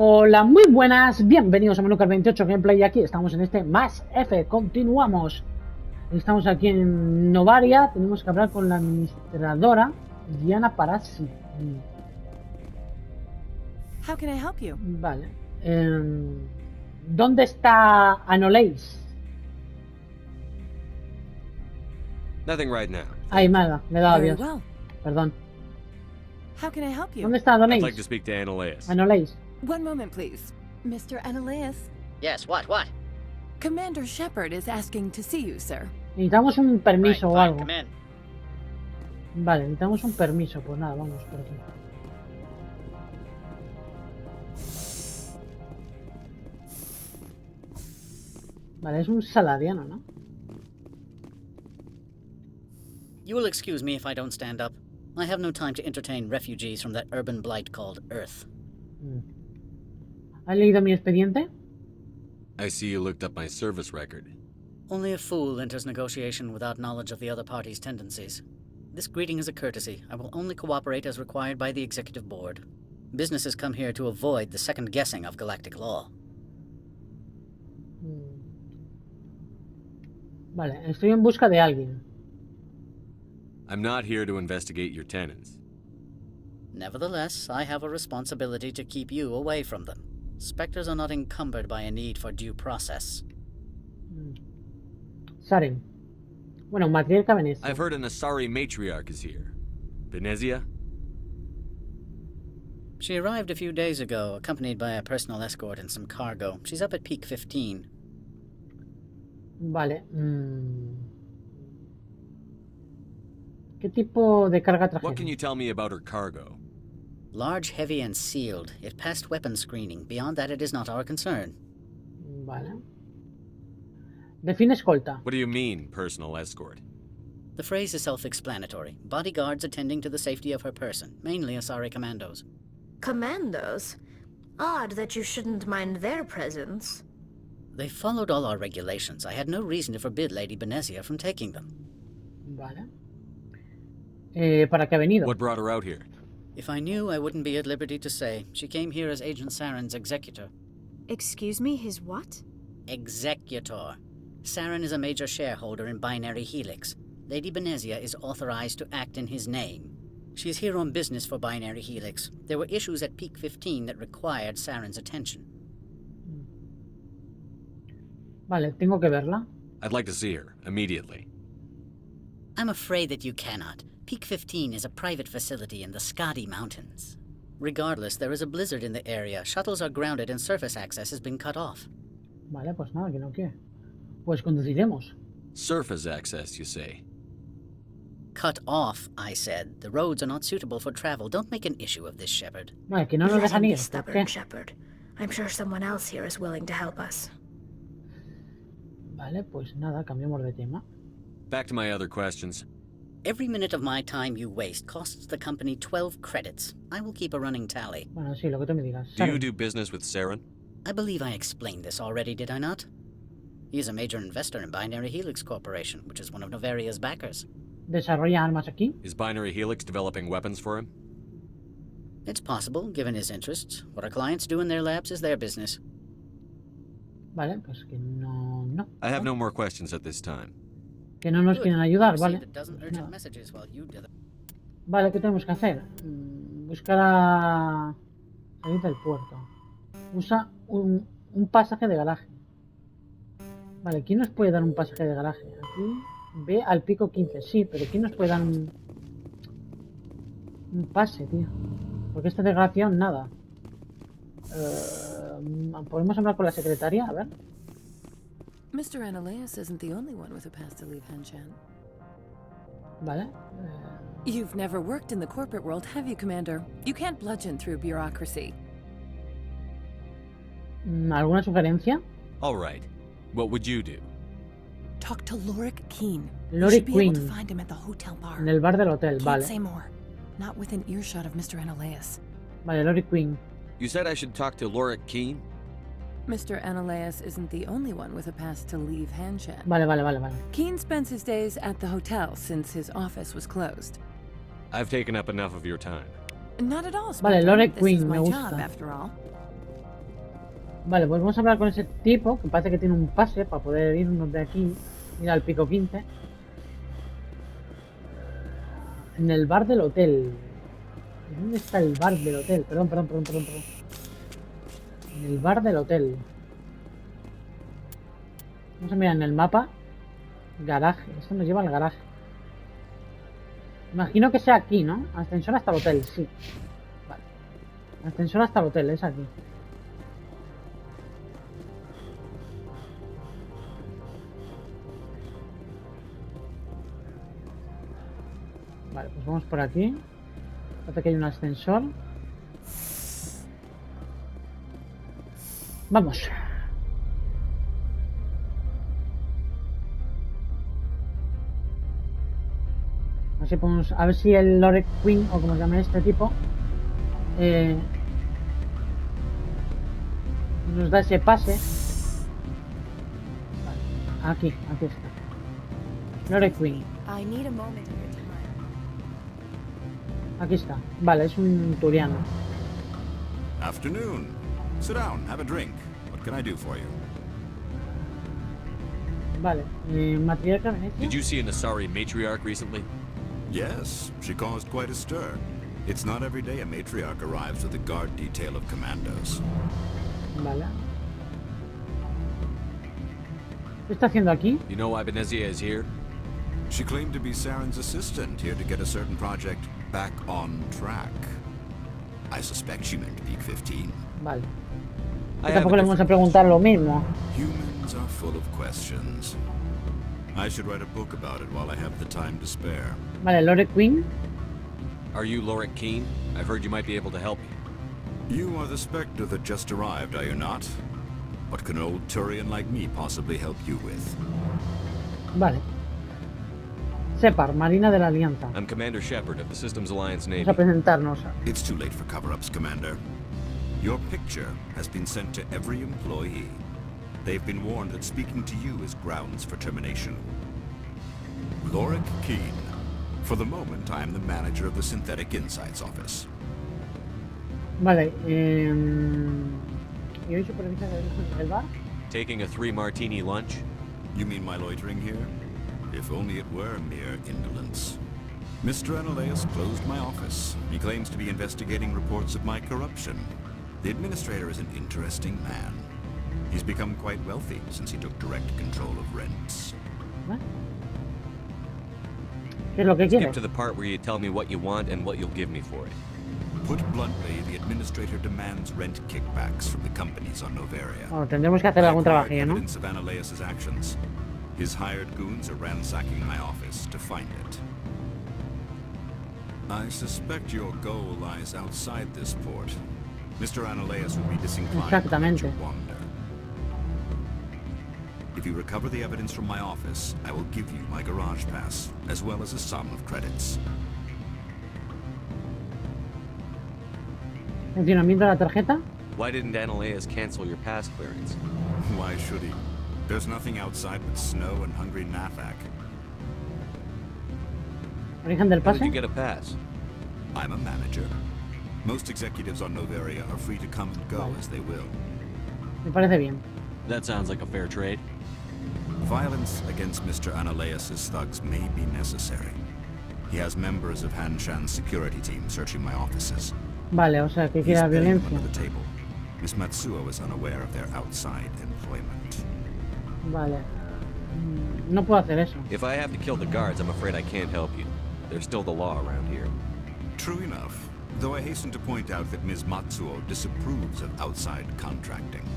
Hola, muy buenas, bienvenidos a Menucar 28 Gameplay. Aquí estamos en este más F, continuamos. Estamos aquí en Novaria, tenemos que hablar con la administradora Diana Parasi. How can I help you? Vale. ¿Dónde está Anoleis? Nothing right now. Ay, nada, le he dado Very adiós. well. Perdón. How can I help you? ¿Dónde está I'd Anoleis? like to speak to Annaleis. Anoleis. One moment, please. Mr. Annaleis, Yes, what? Commander Shepard is asking to see you, sir. Necesitamos un permiso o fine, algo. come in. Vale, necesitamos un permiso, pues nada, vamos por aquí. Vale, es un saladiano, ¿no? You will excuse me if I don't stand up. I have no time to entertain refugees from that urban blight called Earth. ¿Has leído mi expediente? I see you looked up my service record. Only a fool enters negotiation without knowledge of the other party's tendencies. This greeting is a courtesy. I will only cooperate as required by the Executive Board. Businesses come here to avoid the second guessing of galactic law. Vale, estoy en busca de alguien. I'm not here to investigate your tenants. Nevertheless, I have a responsibility to keep you away from them. Spectres are not encumbered by a need for due process. Saren. Bueno, matriarca Venecia. I've heard an Asari matriarch is here. Venezia? She arrived a few days ago, accompanied by a personal escort and some cargo. She's up at Peak 15. Vale. ¿Qué tipo de carga What can trajeron? you tell me about her cargo? Large, heavy, and sealed. It passed weapons screening. Beyond that, it is not our concern. Vale. Define escolta. What do you mean, personal escort? The phrase is self-explanatory. Bodyguards attending to the safety of her person, mainly Asari commandos. Commandos? Odd that you shouldn't mind their presence. They followed all our regulations. I had no reason to forbid Lady Benezia from taking them. Vale. ¿Para qué ha venido? What brought her out here? If I knew, I wouldn't be at liberty to say. She came here as Agent Saren's executor. Excuse me, his what? Executor. Saren is a major shareholder in Binary Helix. Lady Benezia is authorized to act in his name. She's here on business for Binary Helix. There were issues at Peak 15 that required Saren's attention. Vale, tengo que verla. I'd like to see her, immediately. I'm afraid that you cannot. Peak 15 is a private facility in the Skadi Mountains. Regardless, there is a blizzard in the area. Shuttles are grounded and surface access has been cut off. Vale, pues nada, que no quiere. Pues conduciremos. Surface access, you say? Cut off, I said. The roads are not suitable for travel. Don't make an issue of this, Shepard. Vale, que no nos Let dejan him ir. be ¿Por stubborn, qué? Shepard. I'm sure someone else here is willing to help us. Vale, pues nada, cambiamos de tema. Back to my other questions. Every minute of my time you waste costs the company 12 credits. I will keep a running tally. Bueno, sí, lo que tú me digas. Do you Saren. do business with Saren? I believe I explained this already, did I not? He is a major investor in Binary Helix Corporation, which is one of Novaria's backers. ¿Desarrolla armas aquí? Is Binary Helix developing weapons for him? It's possible, given his interests. What our clients do in their labs is their business. Vale, pues que no. I have no more questions at this time. Que no nos Good. quieren You ayudar, received vale. a dozen Pues urgent nada. messages while you did it. Vale, ¿qué tenemos que hacer? Buscar a... salir del puerto. Usa un pasaje de garaje. Vale, ¿quién nos puede dar un pasaje de garaje? Aquí ve al pico 15, sí, pero ¿quién nos puede dar un pase, tío? Porque este desgraciado nada. ¿Podemos hablar con la secretaria? A ver. Mr. Annaleis isn't the only one with a pass to leave Hanshan. Vale. You've never worked in the corporate world, have you, Commander? You can't bludgeon through bureaucracy. ¿Alguna sugerencia? All right. What would you do? Talk to Lorik Keen. You Lorik should be able to Queen. find him at the hotel bar. En el bar del hotel, Can't vale. say more. Not within earshot of Mr. Annaleis. Vale, Lori Queen. You said I should talk to Lorik Keen? Mr. Annaleis isn't the only one with a pass to leave Hanshan. Vale. Keen spends his days at the hotel since his office was closed. I've taken up enough of your time. Not at all, Vale, Spectre. Lorik This Queen, is me my gusta. job, after all. Vale, pues vamos a hablar con ese tipo que parece que tiene un pase para poder irnos de aquí, ir al pico 15. En el bar del hotel. ¿Dónde está el bar del hotel? Perdón. En el bar del hotel. Vamos a mirar en el mapa. Garaje. Esto nos lleva al garaje. Imagino que sea aquí, ¿no? Ascensor hasta el hotel, sí. Vale. Ascensor hasta el hotel, es aquí. Vale, pues vamos por aquí. Parece que hay un ascensor. Vamos. Así podemos, a ver si el Lore Queen, o como se llama este tipo, nos da ese pase. Vale, aquí está. Lore Queen. I need a moment of your time. Aquí está. Vale, es un turiano. Afternoon. Sit down, have a drink. What can I do for you? Vale, matriarca Venecia. Did you see an Asari matriarch recently? Yes, she caused quite a stir. It's not every day a matriarch arrives with a guard detail of commandos. Vale. ¿Qué está haciendo aquí? You know why Benezia is here? She claimed to be Saren's assistant, here to get a certain project back on track. I suspect she meant Peak 15. Vale. I Y have tampoco a le vamos a different preguntar lo mismo. Humans are full of questions. I should write a book about it while I have the time to spare. Vale, Lore Queen. Are you Lorik Keen? I've heard you might be able to help me. You are the Spectre that just arrived, are you not? What can an old Turian like me possibly help you with? Vale. Shepard, Marina de la Alianza. I'm Commander Shepard of the Systems Alliance Navy. Vamos a presentarnos. It's too late for cover-ups, Commander. Your picture has been sent to every employee. They've been warned that speaking to you is grounds for termination. Lorik Keen. For the moment, I am the manager of the Synthetic Insights Office. Vale, ¿y hoy supervisa el bar? Taking a 3-martini lunch? You mean my loitering here? If only it were mere indolence. Mr. Analeus closed my office. He claims to be investigating reports of my corruption. The administrator is an interesting man. He's become quite wealthy since he took direct control of rents. ¿Vale? ¿Qué es lo que Skip quiere? to the part where you tell me what you want and what you'll give me for it. Put bluntly, the administrator demands rent kickbacks from the companies on Noveria. Bueno, tendremos que hacer I algún acquired trabajillo, ¿no? evidence of Analeus' actions. His hired goons are ransacking my office to find it. I suspect your goal lies outside this port. Mr. Analeus would be disinclined to let Exactamente. you wander. If you recover the evidence from my office, I will give you my garage pass, as well as a sum of credits. Funcionamiento de la tarjeta. Why didn't Analeas cancel your pass clearance? Why should he? There's nothing outside but snow and hungry Nathak. Origen del How did you pase. get a pass? I'm a manager. Most executives on Noveria are free to come and go as they will. Me parece bien. That sounds like a fair trade. Violence against Mr. Analeus' thugs may be necessary. He has members of Hanshan's security team searching my offices. Vale, o sea, que He's quiera paying them violencia. under the table. Miss Matsuo is unaware of their outside employment. Vale. No puedo hacer eso. If I have to kill the guards, I'm afraid I can't help you. There's still the law around here. True enough, though I hasten to point out that Ms. Matsuo disapproves of outside contracting.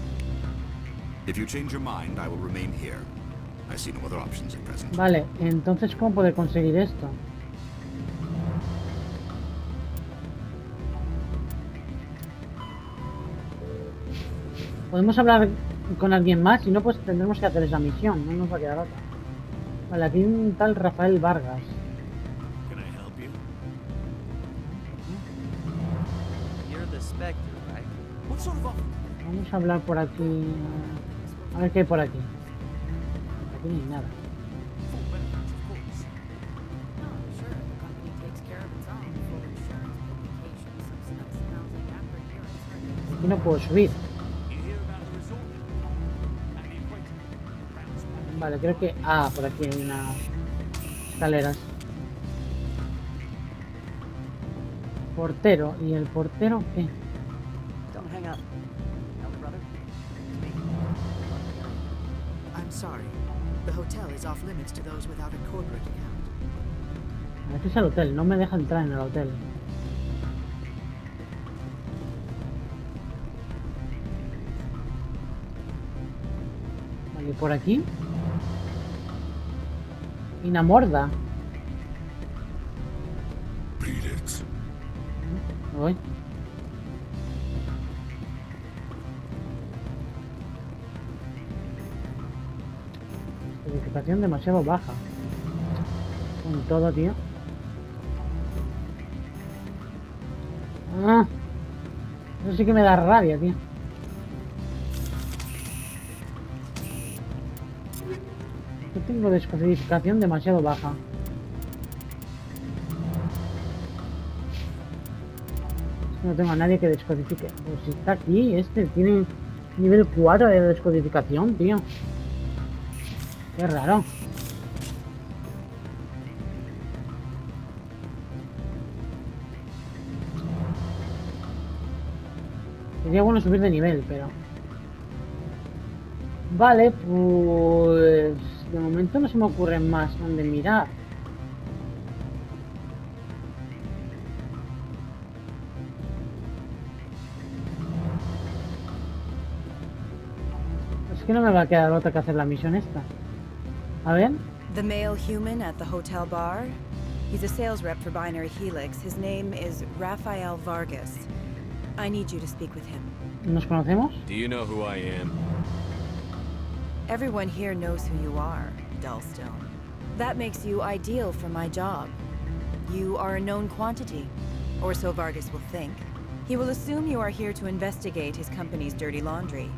If you change your mind, I will remain here. I see no other options at present. Vale, entonces, ¿cómo poder conseguir esto? Podemos hablar con alguien más, si no, pues tendremos que hacer esa misión, no nos va a quedar otra. Vale, aquí hay un tal Rafael Vargas. Can I help you? You're the Spectre, right? What sort of offer? Vamos a hablar por aquí. A ver qué hay por aquí. Por aquí no hay nada. Full benefits, of course. No, sure, the company takes care of its own. Full insurance, publications, subsidized housing, after a year it's hard to Aquí no puedo subir. You hear about the Vale, creo que... Ah, por aquí hay unas escaleras. Portero. ¿Y el portero qué? Don't hang up. Elder brother? It's me. I'm sorry. The hotel is off limits to those without a corporate account. Este es el hotel. No me deja entrar en el hotel. Vale, por aquí. Inamorda. Me voy. Codificación demasiado baja. Con todo, tío. Ah, eso sí que me da rabia, tío. Yo tengo descodificación demasiado baja. No tengo a nadie que descodifique. Pues si está aquí, este tiene nivel 4 de descodificación, tío. Qué raro. Sería bueno subir de nivel, pero... Vale, pues... De momento no se me ocurre más donde mirar. Es que no me va a quedar otra que hacer la misión esta. A ver. The male human at the hotel bar? He's a sales rep for Binary Helix. His name is Rafael Vargas. I need you to speak with him. ¿Nos conocemos? Do you know who I am? Everyone here knows who you are, Dullstone. That makes you ideal for my job. You are a known quantity, or so Vargas will think. He will assume you are here to investigate his company's dirty laundry.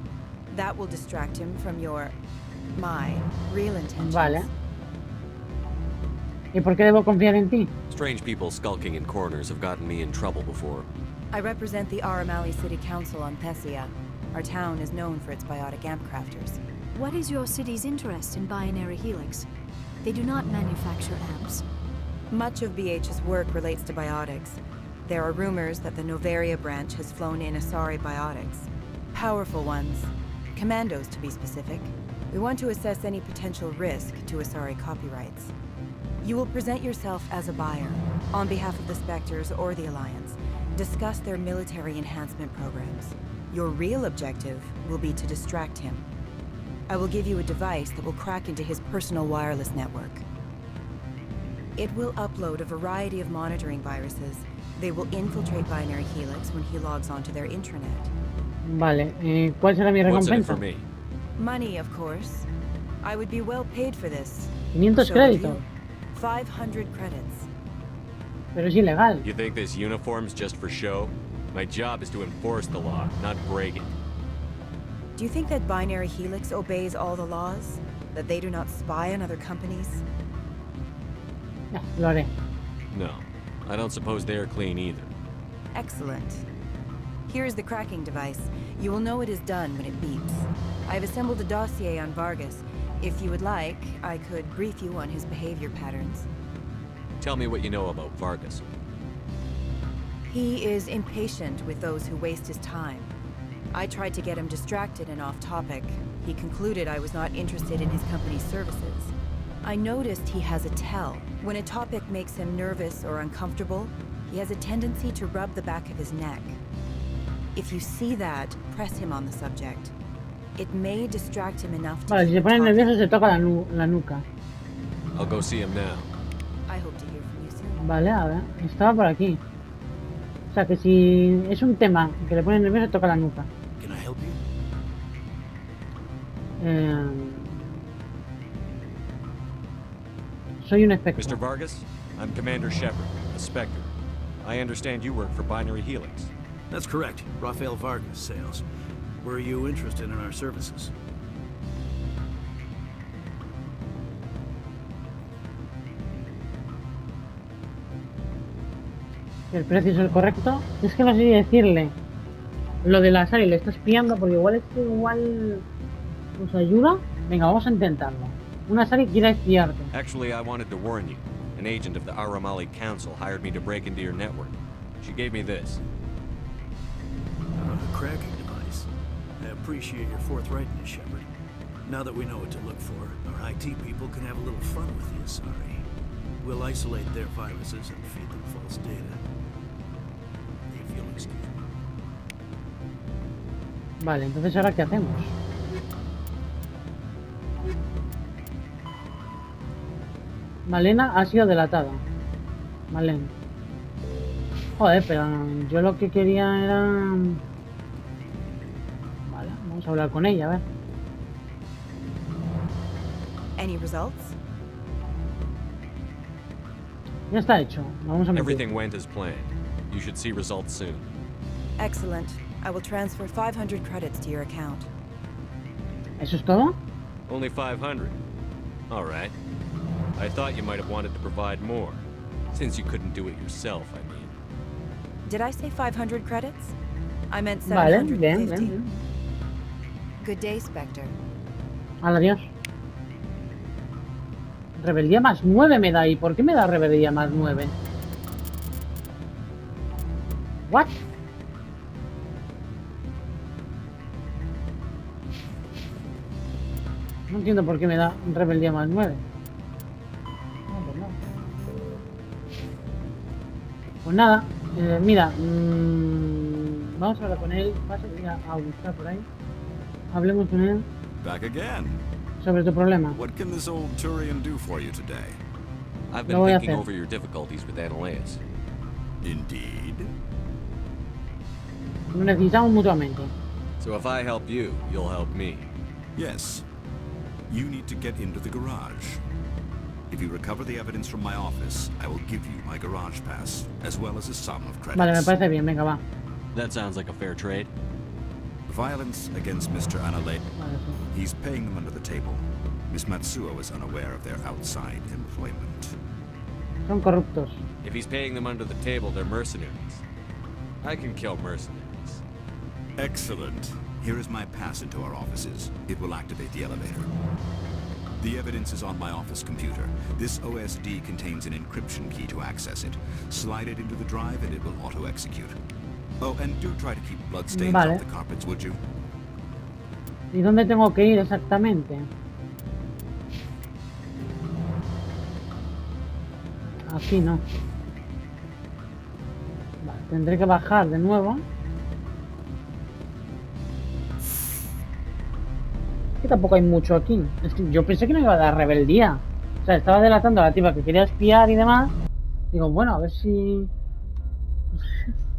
That will distract him from my real intentions. Vale. ¿Y por qué debo confiar en ti? Strange people skulking in corners have gotten me in trouble before. I represent the Aramali City Council on Thessia. Our town is known for its biotic amp crafters. What is your city's interest in Binary Helix? They do not manufacture amps. Much of BH's work relates to biotics. There are rumors that the Novaria branch has flown in Asari biotics. Powerful ones. Commandos, to be specific. We want to assess any potential risk to Asari copyrights. You will present yourself as a buyer, on behalf of the Spectres or the Alliance. Discuss their military enhancement programs. Your real objective will be to distract him. I will give you a device that will crack into his personal wireless network. It will upload a variety of monitoring viruses. They will infiltrate Binary Helix when he logs onto their intranet. Vale, ¿cuál será mi What's in it recompensa? for me? Money, of course. I would be well paid for this. 500 So would créditos. you. 500 credits. Pero es ilegal. You think this uniform's just for show? My job is to enforce the law, not break it. Do you think that Binary Helix obeys all the laws? That they do not spy on other companies? Ya, lo haré. No, I don't suppose they're clean either. Excellent. Here is the cracking device. You will know it is done when it beeps. I have assembled a dossier on Vargas. If you would like, I could brief you on his behavior patterns. Tell me what you know about Vargas. He is impatient with those who waste his time. I tried to get him distracted and off topic. He concluded I was not interested in his company's services. I noticed he has a tell. When a topic makes him nervous or uncomfortable, he has a tendency to rub the back of his neck. If you see that, press him on the subject. It may distract him enough to Vale, si se keep pone talking. nervioso se toca la nuca. I'll go see him now. I hope to hear from you soon. Vale, a ver, estaba por aquí. O sea que si es un tema que le pone nervioso, toca la nuca. Can I help you? Soy un Mr. espectro. Vargas, I'm Commander Shepard, a Spectre. I understand you work for Binary Helix. That's correct. Rafael Vargas, sales. Were you interested in our services? El precio es el correcto. Es que no sé si decirle lo de la Sari le está espiando porque igual es que igual nos ayuda. Venga, vamos a intentarlo. Una serie quiere espiarte. Actually, I wanted to warn you. An agent of the Aramali Council hired me to break into your network. She gave me this. A cracking device. I appreciate your forthrightness, Shepard. Now that we know what to look for, our IT people can have a little fun with the Asari. We'll isolate their viruses and feed them false data. If you'll excuse me. Vale, entonces ¿ahora qué hacemos? Malena ha sido delatada. Malena. Joder, pero yo lo que quería era... Vale, vamos a hablar con ella, a ver. Any results? Ya está hecho. Vamos a meter. Everything went as planned. You should see results soon. Excellent. I will transfer 500 credits to your account. ¿Eso es todo? Only 500. All right. I thought you might have wanted to provide more, since you couldn't do it yourself, I mean. Did I say 500 credits? I meant Vale, 750. bien, bien. Good day, Spectre. Adiós. Rebeldía más 9 me da. ¿Y por qué me da rebeldía más 9? ¿What? No entiendo por qué me da rebeldía más 9. No, pues no. Pues nada, mira, vamos a hablar con él. Vas a ir a buscar por ahí. Hablemos con él. Back again. Sobre tu problema. What can this old Turian do for you today? I've Lo been voy a thinking hacer. over your difficulties with Analeus. Indeed. Lo necesitamos mutuamente. So if I help you, you'll help me. Yes. You need to get into the garage. If you recover the evidence from my office, I will give you my garage pass, as well as a sum of credits. Vale, me parece bien, venga, va. That sounds like a fair trade. Violence against Mr. Analeus. Vale, sí. He's paying them under the table. Miss Matsuo is unaware of their outside employment. Son corruptos. If he's paying them under the table, they're mercenaries. I can kill mercenaries. Excellent. Here is my pass into our offices. It will activate the elevator. The evidence is on my office computer. This OSD contains an encryption key to access it. Slide it into the drive and it will auto-execute. Oh, and do try to keep bloodstains Vale. off the carpets, would you? ¿Y dónde tengo que ir exactamente? Aquí no. Vale, tendré que bajar de nuevo. Que tampoco hay mucho aquí. Es que yo pensé que no iba a dar rebeldía. O sea, estaba delatando a la tipa que quería espiar y demás. Digo, bueno, a ver si...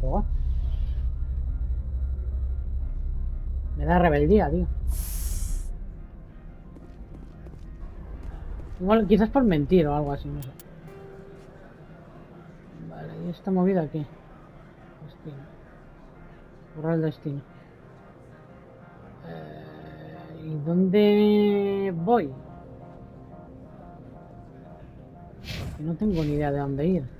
Oh. Me da rebeldía, tío. Igual, quizás por mentir o algo así, no sé. Vale, ¿y esta movida qué? Destino. Borrar el destino. ¿Y dónde voy? Porque no tengo ni idea de dónde ir.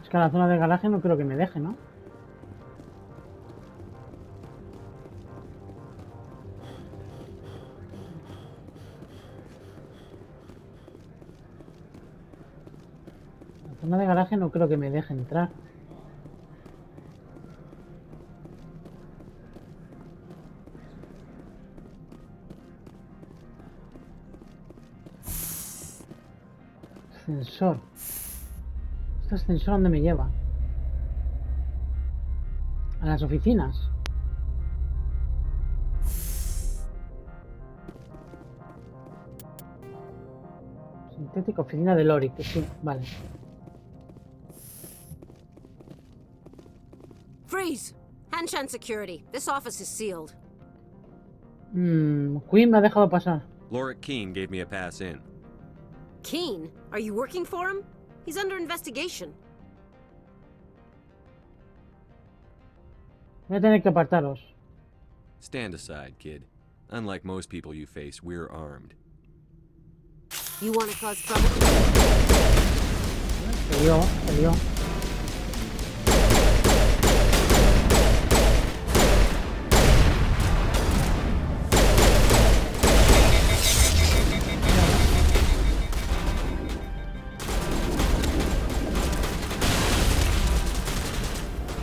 Es que a la zona de garaje no creo que me deje, ¿no? La zona de garaje no creo que me deje entrar. Ascensor. ¿Este ascensor dónde me lleva? A las oficinas. Sintética, oficina de Lori, que sí, vale. Freeze! Hanshan security. This office is sealed. Queen me ha dejado pasar. Lorik Keene gave me a pass in. Keen? Are you working for him? He's under investigation. Voy a tener que apartaros. Stand aside, kid. Unlike most people you face, we're armed. You want to cause trouble? Se lió, se lió.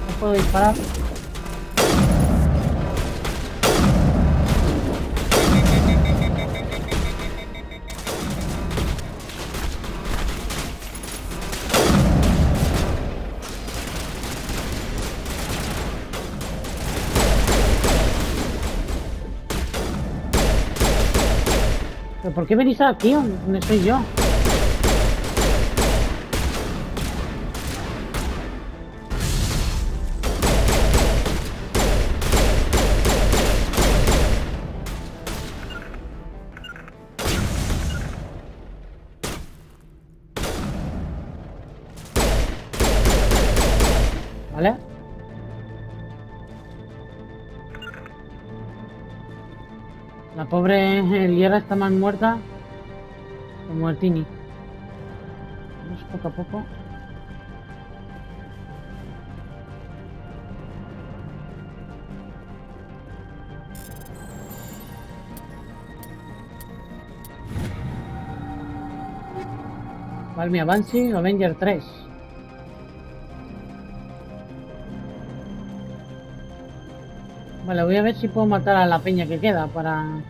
No puedo disparar. ¿Pero por qué venís aquí? ¿Dónde estoy yo? ¿Vale? La pobre Liera está más muerta que Muertini. Vamos poco a poco. Vale, mi Banshee Avenger 3. Vale, voy a ver si puedo matar a la peña que queda para...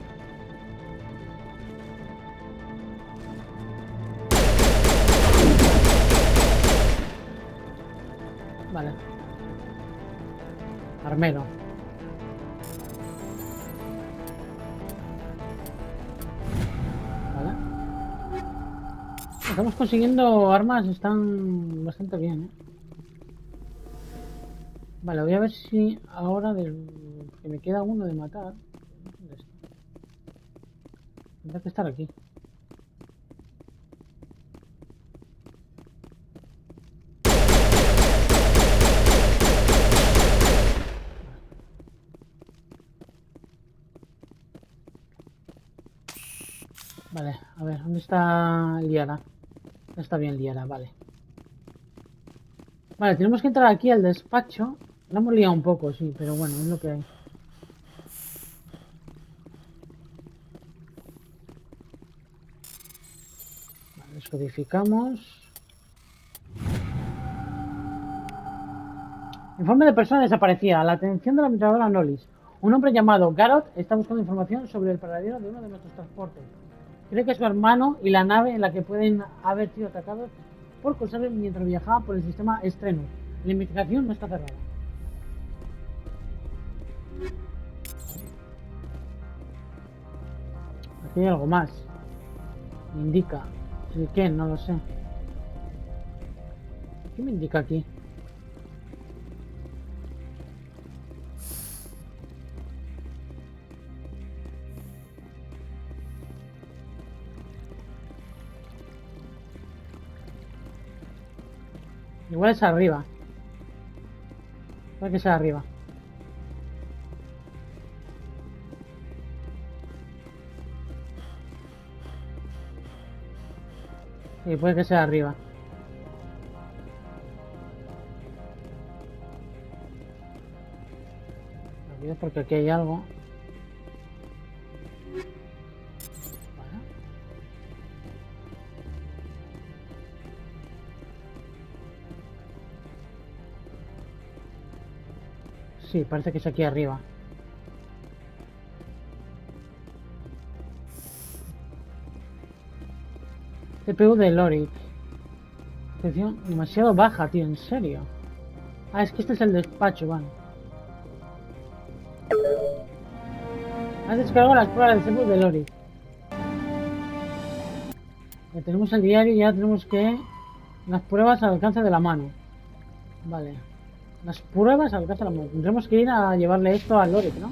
Vale. Armero. Vale. Estamos consiguiendo armas, están bastante bien, ¿eh? Vale, voy a ver si ahora que me queda uno de matar. ¿Dónde está? Tendrá que estar aquí. Vale, a ver, ¿dónde está Liara? Está bien Liara, vale. Vale, tenemos que entrar aquí al despacho. La hemos liado un poco, sí, pero bueno, es lo que hay. Vale, descodificamos. Informe de persona desaparecida. A la atención de la administradora Nolis. Un hombre llamado Garrett está buscando información sobre el paradero de uno de nuestros transportes. Cree que su hermano y la nave en la que pueden haber sido atacados por corsarios mientras viajaba por el sistema Strenus. La investigación no está cerrada. Aquí hay algo más. Me indica. ¿El qué? No lo sé. ¿Qué me indica aquí? Igual es arriba. Puede que sea arriba. Sí, puede que sea arriba. Porque aquí hay algo. Vale. Sí, parece que es aquí arriba. CPU de Lori. Atención, demasiado baja, tío, en serio. Ah, es que este es el despacho, vale. Has descargado las pruebas de CPU de Lori. Ya tenemos el diario y ya tenemos que... Las pruebas al alcance de la mano. Vale. Las pruebas al alcance de la mano. Tendremos que ir a llevarle esto a Lori, ¿no?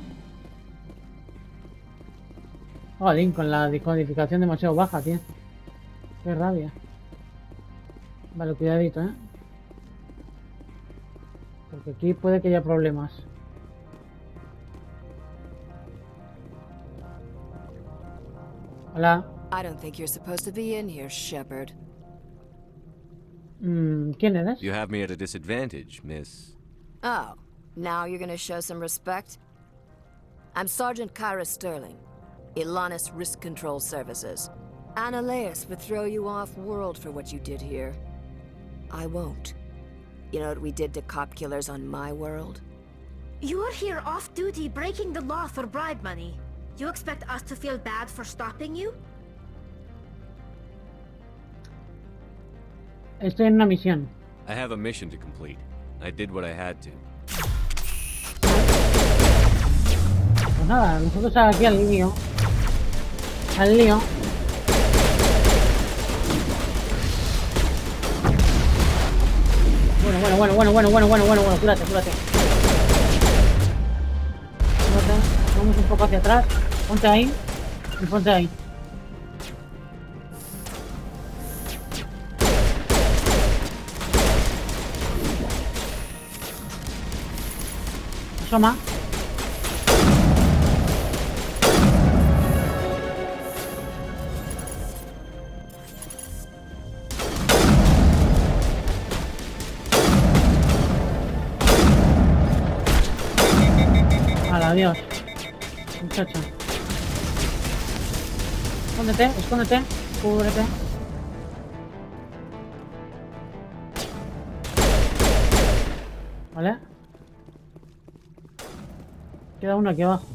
Jolín, con la decodificación demasiado baja, tío. Qué rabia. Vale, cuidadito, ¿eh? Porque aquí puede que haya problemas. Hola. I don't think you're supposed to be in here, Shepard. ¿Quién eres? You have me at a disadvantage, miss. Oh, now you're gonna show some respect? I'm Sergeant Kyra Sterling, Ilanis Risk Control Services. Annaleus would throw you off-world for what you did here. I won't. You know what we did to cop killers on my world? You're here off-duty breaking the law for bribe money. You expect us to feel bad for stopping you? Estoy en una misión. I have a mission to complete. I did what I had to. Pues nada, nosotros aquí al lío. Al lío. Bueno, cúrate. Cúrate. Vamos un poco hacia atrás. Ponte ahí. Y ponte ahí. Asoma. Adiós, muchacha. Escóndete, cúbrete. Vale. Queda uno aquí abajo.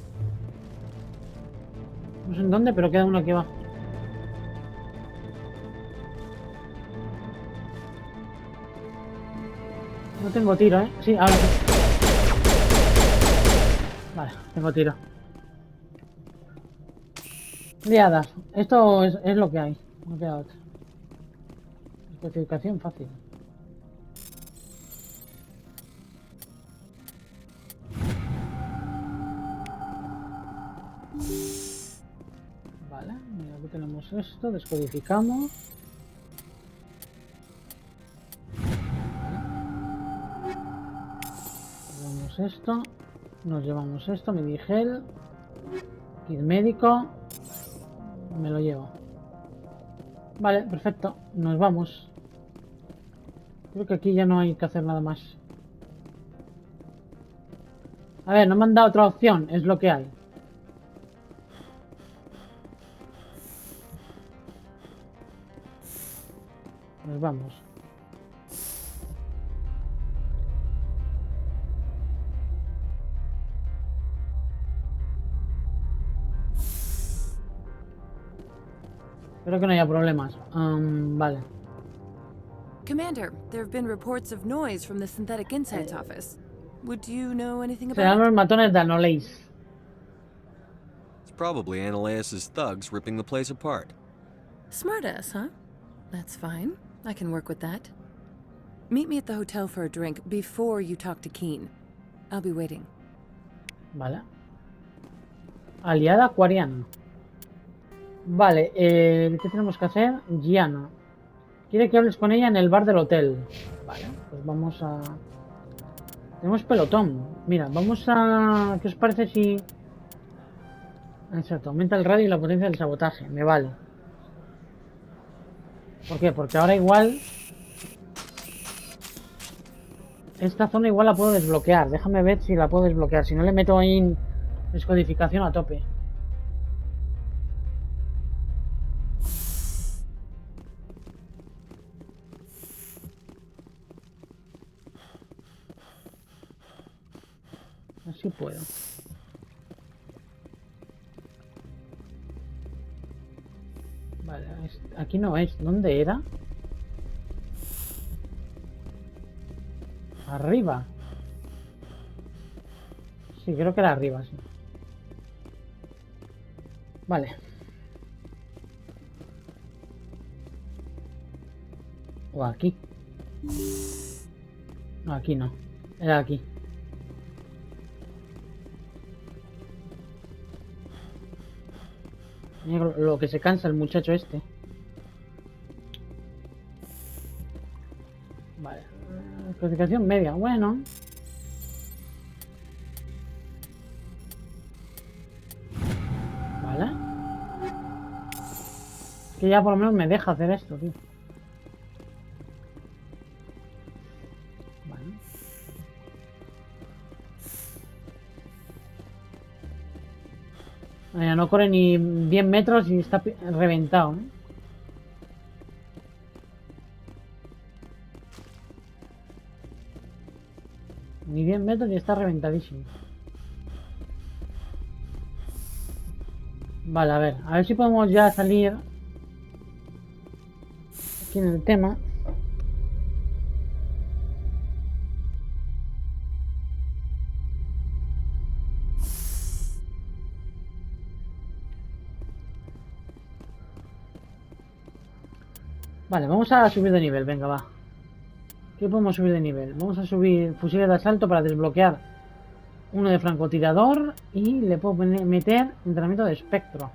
No sé en dónde, pero queda uno aquí abajo. No tengo tiro, ¿eh? Sí, ahora sí. Vale, tengo tiro. Liadas. Esto es lo que hay. No queda otra. Especificación fácil. Vale, mira, aquí tenemos esto. Descodificamos. Llevamos esto. Nos llevamos esto, medigel, kit médico, me lo llevo. Vale, perfecto, nos vamos. Creo que aquí ya no hay que hacer nada más. A ver, no me han dado otra opción, es lo que hay. Nos vamos. Espero que no haya problemas. Vale. Commander, there have been reports of noise from the Synthetic Insights office. Would you know anything about Serán it? los matones de Anoleis. It's probably Annaleus' thugs ripping the place apart. Smartass, huh? That's fine. I can work with that. Meet me at the hotel for a drink before you talk to Keen. I'll be waiting. Vale. Aliada acuariana. Vale, ¿qué tenemos que hacer? Gianna. Quiere que hables con ella en el bar del hotel. Vale, pues vamos a... Tenemos pelotón. Mira, vamos a... ¿Qué os parece si...? Exacto, aumenta el radio y la potencia del sabotaje. Me vale. ¿Por qué? Porque ahora igual... Esta zona igual la puedo desbloquear. Déjame ver si la puedo desbloquear. Si no, le meto ahí en descodificación a tope. Así puedo. Vale, aquí no es. ¿Dónde era? Arriba. Sí, creo que era arriba, sí. Vale. O aquí. No, aquí no. Era aquí. Mira lo que se cansa el muchacho este. Vale. Clasificación media. Bueno. Vale. Que ya por lo menos me deja hacer esto, tío. Vale. Vaya, no corre ni 10 metros y está reventado, ¿eh? Ni 10 metros y está reventadísimo. Vale, a ver si podemos ya salir aquí en el tema. Vale, vamos a subir de nivel, venga, va. ¿Qué podemos subir de nivel? Vamos a subir fusiles de asalto para desbloquear uno de francotirador y le puedo meter entrenamiento de espectro.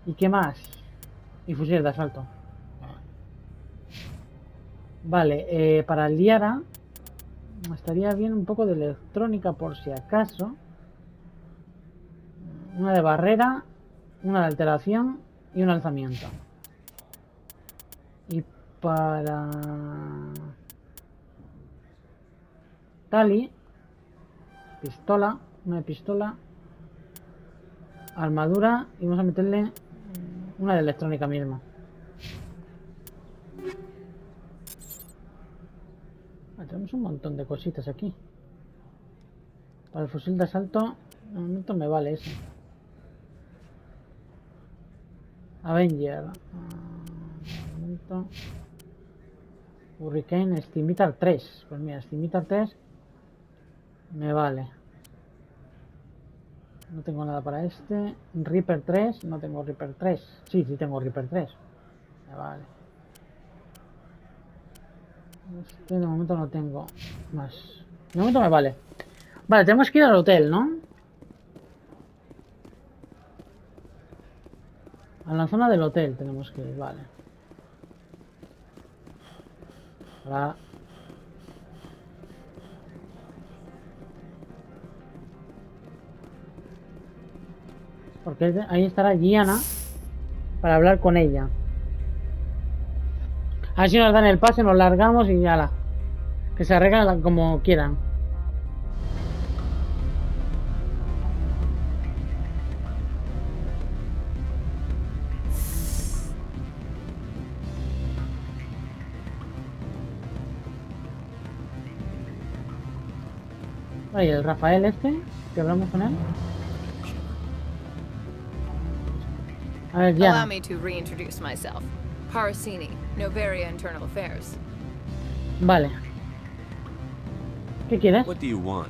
¿Y qué más? Y fusiles de asalto. Vale, para el Liara estaría bien un poco de electrónica por si acaso. Una de barrera, una de alteración y un alzamiento. Y para Tali, pistola, una de pistola, armadura y vamos a meterle una de electrónica misma. Tenemos un montón de cositas aquí. Para el fusil de asalto, de momento me vale ese. Avenger. Hurricane, Steamitar 3. Pues mira, Steamitar 3 me vale. No tengo nada para este. Reaper 3, no tengo Reaper 3. Sí, sí tengo Reaper 3. Me vale. Este de momento no tengo más. De momento me vale. Vale, tenemos que ir al hotel, ¿no? A la zona del hotel tenemos que ir, vale. Ahora. Porque ahí estará Gianna para hablar con ella. A ver si nos dan el pase, nos largamos y ya la. Que se arreglen como quieran. Oye, el Rafael este, que hablamos con él. A ver, ya. Allow me to reintroduce myself. Parasini, Novaria Internal Affairs. Vale. ¿Qué quieres? What do you want?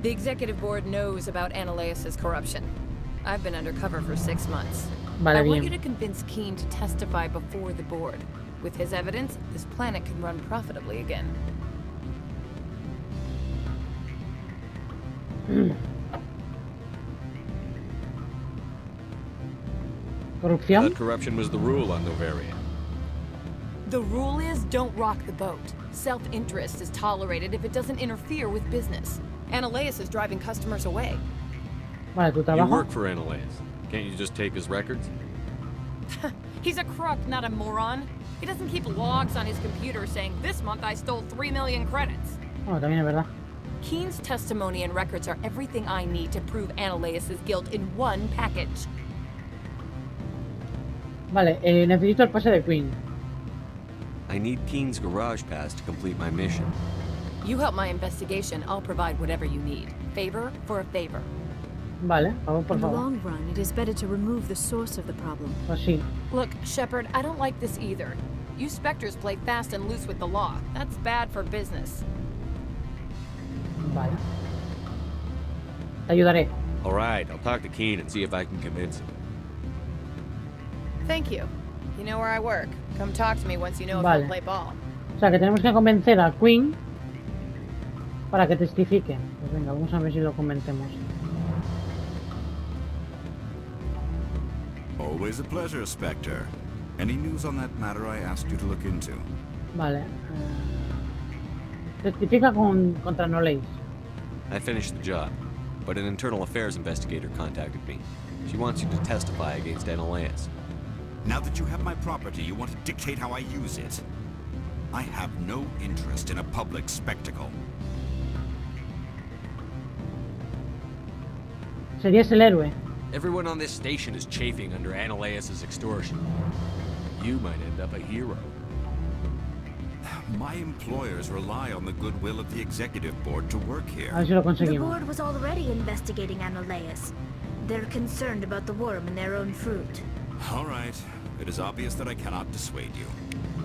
The executive board knows about Ananias's corruption. I've been undercover for 6 months. Vale, I bien. want you to convince Keene to testify before the board. With his evidence, this planet can run profitably again. Corrupción. That corruption was the rule on Novaria. The rule is don't rock the boat. Self-interest is tolerated if it doesn't interfere with business. Ananias is driving customers away. Vale, tu You trabajo. work for Ananias. Can't you just take his records? He's a crook, not a moron. He doesn't keep logs on his computer saying, this month I stole 3 million credits. Bueno, también es verdad. Keene's testimony and records are everything I need to prove Ananias' guilt in one package. Vale, necesito el pase de Queen. I need Keene's garage pass to complete my mission. You help my investigation, I'll provide whatever you need. Favor for a favor. Vale, favor por In the favor. long run, it is better to remove the source of the problem. Pues sí. Look, Shepard, I don't like this either. You Spectres play fast and loose with the law. That's bad for business. Vale. Te ayudaré. All right, I'll talk to Keene and see if I can convince him. Thank you. You know where I work. Come talk to me once you know if Vale. I'll play ball. O sea, que tenemos que convencer a Queen para que testifique. Pues venga, vamos a ver si lo convencemos. Always a pleasure, Spectre. Any news on that matter I asked you to look into? Vale. Testifica contra Noleis. I finished the job, but an internal affairs investigator contacted me. She wants you to testify against Ananias. Now that you have my property, you want to dictate how I use it. I have no interest in a public spectacle. Serías el héroe. Everyone on this station is chafing under Ananias' extortion. You might end up a hero. My employers rely on the goodwill of the executive board to work here. A ver si lo The conseguimos. board was already investigating Ananias. They're concerned about the worm in their own fruit. All right. It is obvious that I cannot dissuade you.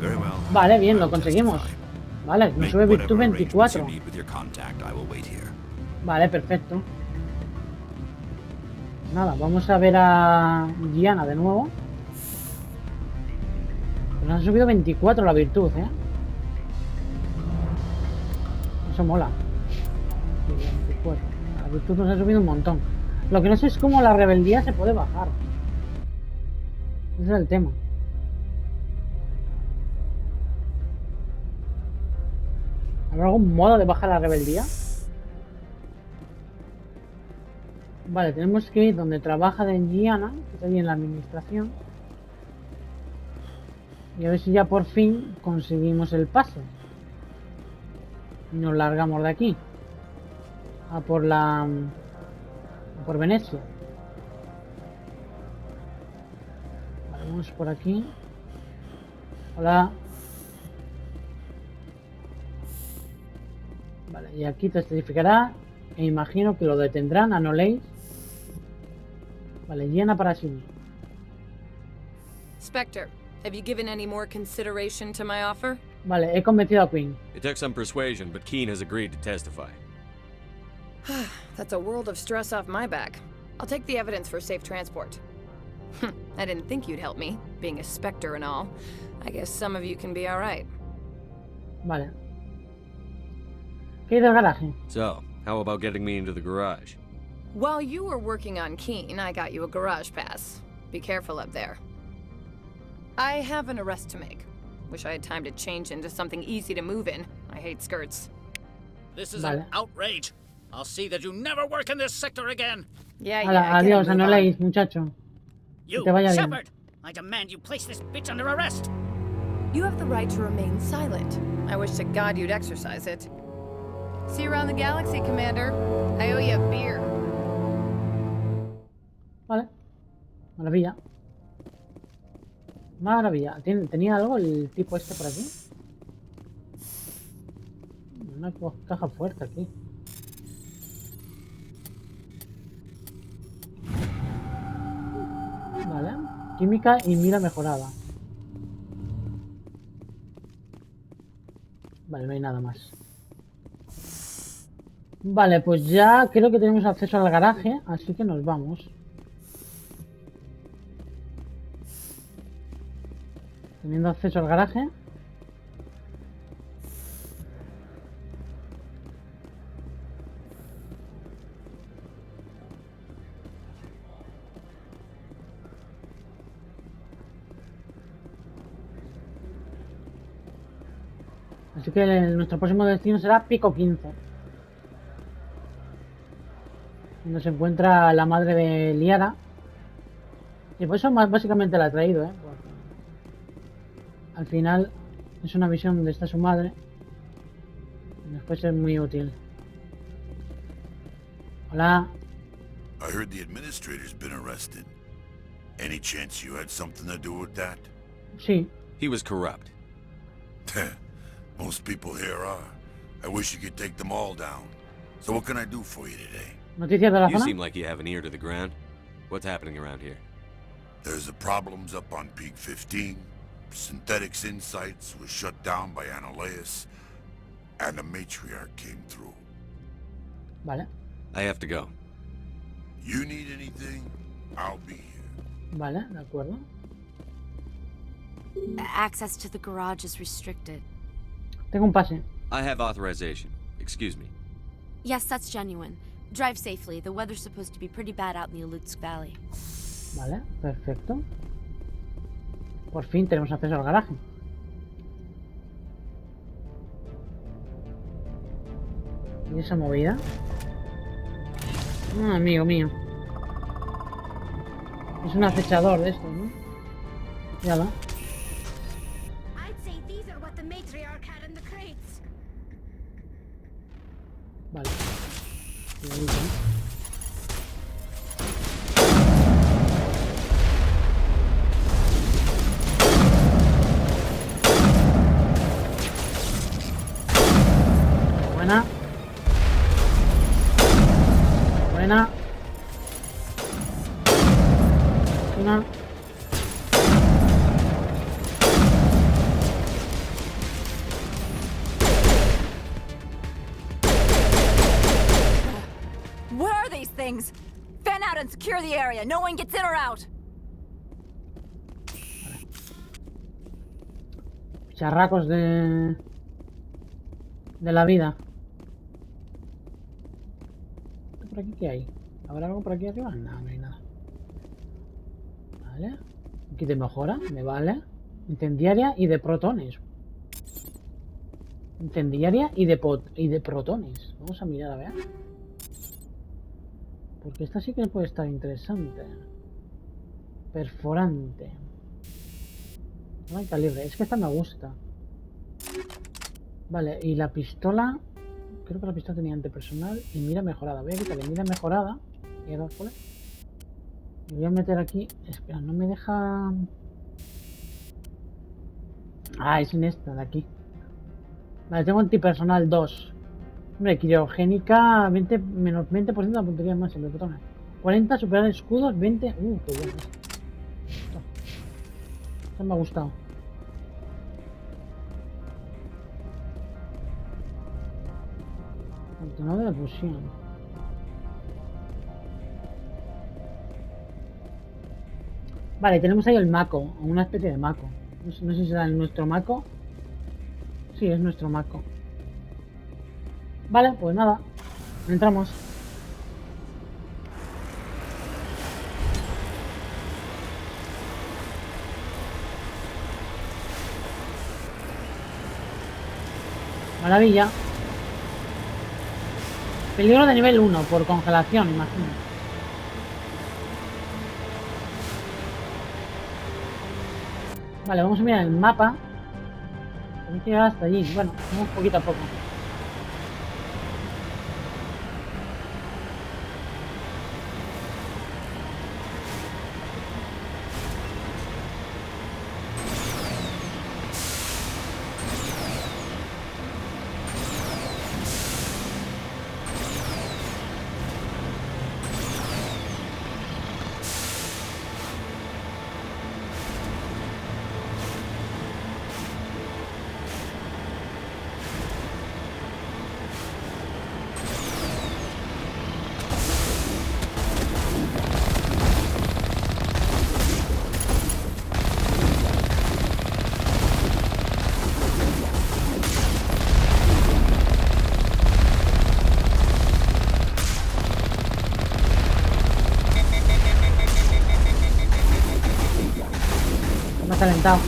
Very well. Vale, bien, lo I will conseguimos. testify. Vale, me Make sube whatever virtud arrangements you 24. need with your contact. I will wait here. Vale, perfecto. Nada, vamos a ver a Gianna de nuevo. Pues nos ha subido 24 la virtud, ¿eh? Eso mola. Sí, 24. La virtud nos ha subido un montón. Lo que no sé es cómo la rebeldía se puede bajar. Ese es el tema. ¿Habrá algún modo de bajar la rebeldía? Vale, tenemos que ir donde trabaja de Gianna, que está allí en la administración. Y a ver si ya por fin conseguimos el pase. Y nos largamos de aquí. A por por Venecia. Vale, vamos por aquí. Hola. Vale, y aquí te testificará. E imagino que lo detendrán, ¿no leéis? Vale, Gianna para sí. Spectre, have you given any more consideration to my offer? Vale, he convencido a Queen. It took some persuasion, but Keen has agreed to testify. That's a world of stress off my back. I'll take the evidence for safe transport. I didn't think you'd help me, being a Spectre and all. I guess some of you can be alright. Vale. ¿Qué hay del garaje? So, how about getting me into the garage? While you were working on Keen, I got you a garage pass. Be careful up there. I have an arrest to make. Wish I had time to change into something easy to move in. I hate skirts. This is an outrage. I'll see that you never work in this sector again. Yeah, Hala, I adiós, can't move no on. leéis, muchacho. You, Que te vaya bien. Shepard! I demand you place this bitch under arrest. You have the right to remain silent. I wish to God you'd exercise it. See you around the galaxy, Commander. I owe you a beer. Vale. Maravilla. Maravilla. ¿Tenía algo el tipo este por aquí? Una caja fuerte aquí. Vale. Química y mira mejorada. Vale, no hay nada más. Vale, pues ya creo que tenemos acceso al garaje, así que nos vamos. Teniendo acceso al garaje. Así que nuestro próximo destino será Pico 15. Donde se encuentra la madre de Liara. Y por eso básicamente la he traído, porque al final es una misión donde está su madre. Y nos puede ser muy útil. Hola. I heard the administrator's been arrested. Any chance you had something to do with that? Sí. He was corrupt. Most people here are. I wish you could take them all down. So what can I do for you today? Noticias de la You zona. seem like you have an ear to the ground. What's happening around here? There's the problems up on Peak 15. Synthetics Insights was shut down by Ananias. And the matriarch came through. Vale. I have to go. You need anything, I'll be here. Vale, de acuerdo. Access to the garage is restricted. Tengo un pase. I have authorization. Excuse me. Yes, that's genuine. Drive safely. The weather's supposed to be pretty bad out in the Alutsk Valley. Vale, perfecto. Por fin tenemos acceso al garaje. ¿Y esa movida? Ah, amigo mío. Es un acechador de estos, ¿no? Ya va. I'd say these are what the matriarch had in the crates. Vale. Cuidadito, ¿eh? Buena. Buena. Una. What are these things? Fan out and secure the area. No one gets in or out. Charracos de la vida. ¿Por aquí qué hay? ¿Habrá algo por aquí arriba? No, no hay nada. Vale. Aquí de mejora, me vale. Incendiaria y de protones. Incendiaria y de protones. Vamos a mirar a ver. Porque esta sí que puede estar interesante. Perforante. No hay calibre. Es que esta me gusta. Vale, y la pistola. Creo que la pistola tenía antipersonal y mira mejorada. Voy a quitarle mira mejorada. Y ahora, ¿cuál es? Y voy a meter aquí. Espera, no me deja. Ah, es en esta de aquí. Vale, tengo antipersonal 2. Hombre, criogénica 20, menos 20% de la puntería máxima de botones. 40, superar escudos, 20. Qué bueno. Esto me ha gustado. Continuado de fusión. Vale, tenemos ahí el Mako, una especie de Mako. No sé si será nuestro Mako. Sí, es nuestro Mako. Vale, pues nada, entramos. Maravilla. Peligro de nivel 1 por congelación, imagino. Vale, vamos a mirar el mapa. Tenemos que llegar hasta allí. Bueno, vamos poquito a poco. Calentado.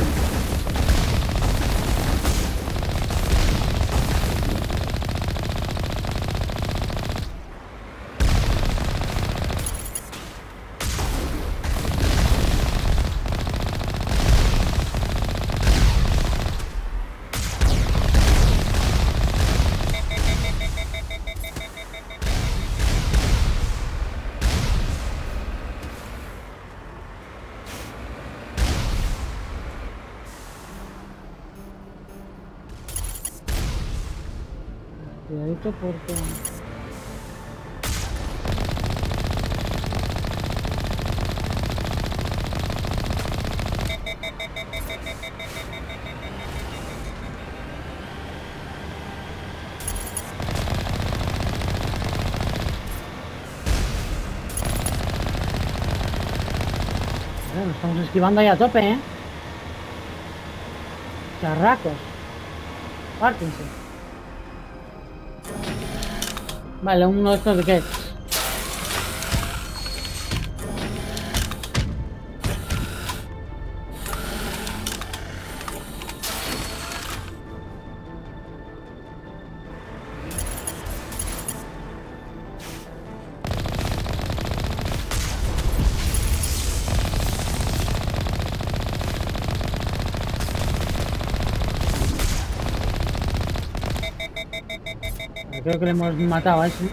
Cuidadito porque... Bueno, estamos esquivando ahí a tope, ¿eh? Charracos. Pártense. Vale, uno de estos de qué. Creo que le hemos matado a ese.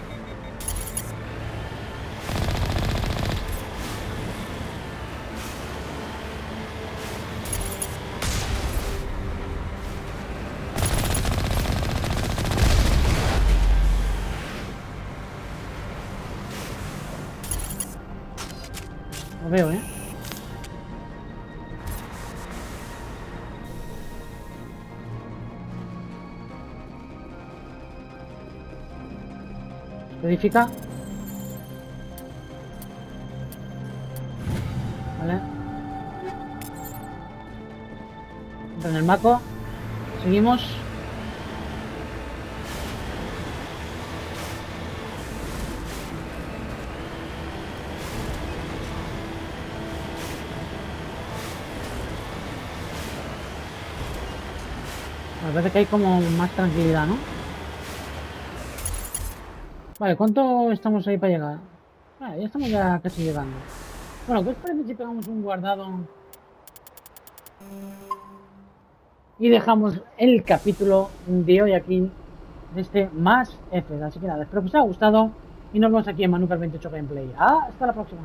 Lo veo, ¿eh? Verifica. Vale. Entra en el maco. Seguimos. Me parece que hay como más tranquilidad, ¿no? Vale, ¿cuánto estamos ahí para llegar? Vale, ya estamos ya casi llegando. Bueno, ¿qué os parece si pegamos un guardado? Y dejamos el capítulo de hoy aquí, de este más F. Así que nada, espero que os haya gustado y nos vemos aquí en Manuper 28 Gameplay. ¡Hasta la próxima!